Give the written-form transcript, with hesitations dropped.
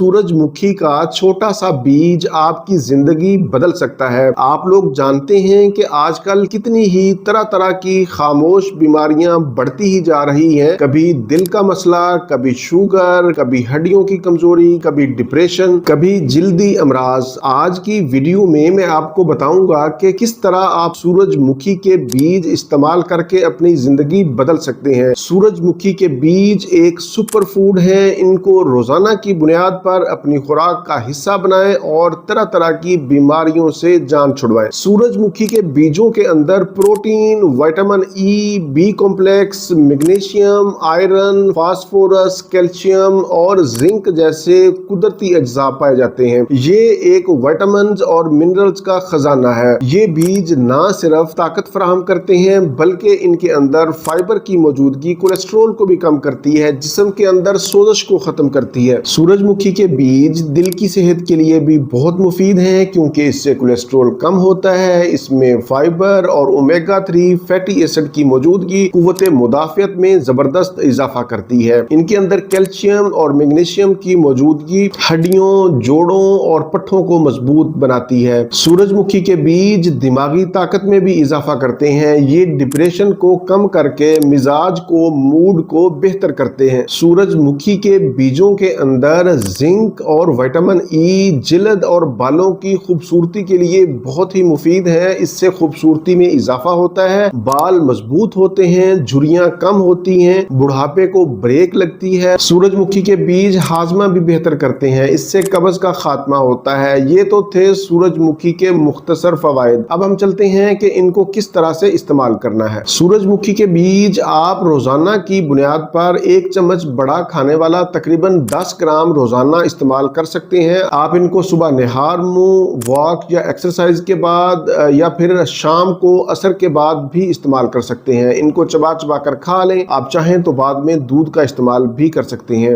सूरजमुखी का छोटा सा बीज आपकी जिंदगी बदल सकता है। आप लोग जानते हैं कि आजकल कितनी ही तरह तरह की खामोश बीमारियां बढ़ती ही जा रही हैं। कभी दिल का मसला, कभी शुगर, कभी हड्डियों की कमजोरी, कभी डिप्रेशन, कभी जल्दी अमराज। आज की वीडियो में मैं आपको बताऊंगा कि किस तरह आप सूरजमुखी के बीज इस्तेमाल करके अपनी जिंदगी बदल सकते हैं। सूरजमुखी के बीज एक सुपर फूड है। इनको रोजाना की बुनियाद पर अपनी खुराक का हिस्सा बनाएं और तरह तरह की बीमारियों से जान छुड़वाएं। सूरजमुखी के बीजों के अंदर protein, vitamin E, B complex, magnesium, iron, phosphorus, calcium और जिंक जैसे कुदरती अज्जा पाए जाते हैं। ये एक विटामिन और मिनरल्स का खजाना है। ये बीज ना सिर्फ ताकत फराहम करते हैं बल्कि इनके अंदर फाइबर की मौजूदगी कोलेस्ट्रॉल को भी कम करती है, जिस्म के अंदर सोजश को खत्म करती है। सूरजमुखी के बीज दिल की सेहत के लिए भी बहुत मुफीद हैं क्योंकि इससे कोलेस्ट्रॉल कम होता है। इसमें फाइबर और ओमेगा 3 फैटी एसिड की मौजूदगी कुव्वत मुदाफियत में जबरदस्त इजाफा करती है। इनके अंदर कैल्शियम और मैग्नीशियम की मौजूदगी हड्डियों, जोड़ों और पट्ठों को मजबूत बनाती है। सूरजमुखी के बीज दिमागी ताकत में भी इजाफा करते हैं। ये डिप्रेशन को कम करके मिजाज को, मूड को बेहतर करते हैं। सूरजमुखी के बीजों के अंदर जिंक और विटामिन ई जिल्द और बालों की खूबसूरती के लिए बहुत ही मुफीद है। इससे खूबसूरती में इजाफा होता है, बाल मजबूत होते हैं, झुर्रियां कम होती हैं, बुढ़ापे को ब्रेक लगती है। सूरजमुखी के बीज हाजमा भी बेहतर करते हैं, इससे कब्ज का खात्मा होता है। ये तो थे सूरजमुखी के मुख्तसर फवाइद। अब हम चलते हैं कि इनको किस तरह से इस्तेमाल करना है। सूरजमुखी के बीज आप रोजाना की बुनियाद पर 1 चम्मच बड़ा खाने वाला तकरीबन 10 ग्राम रोजाना इस्तेमाल कर सकते हैं। आप इनको सुबह निहार मुंह, वॉक या एक्सरसाइज के बाद या फिर शाम को असर के बाद भी इस्तेमाल कर सकते हैं। इनको चबा चबा कर खा लें। आप चाहें तो बाद में दूध का इस्तेमाल भी कर सकते हैं।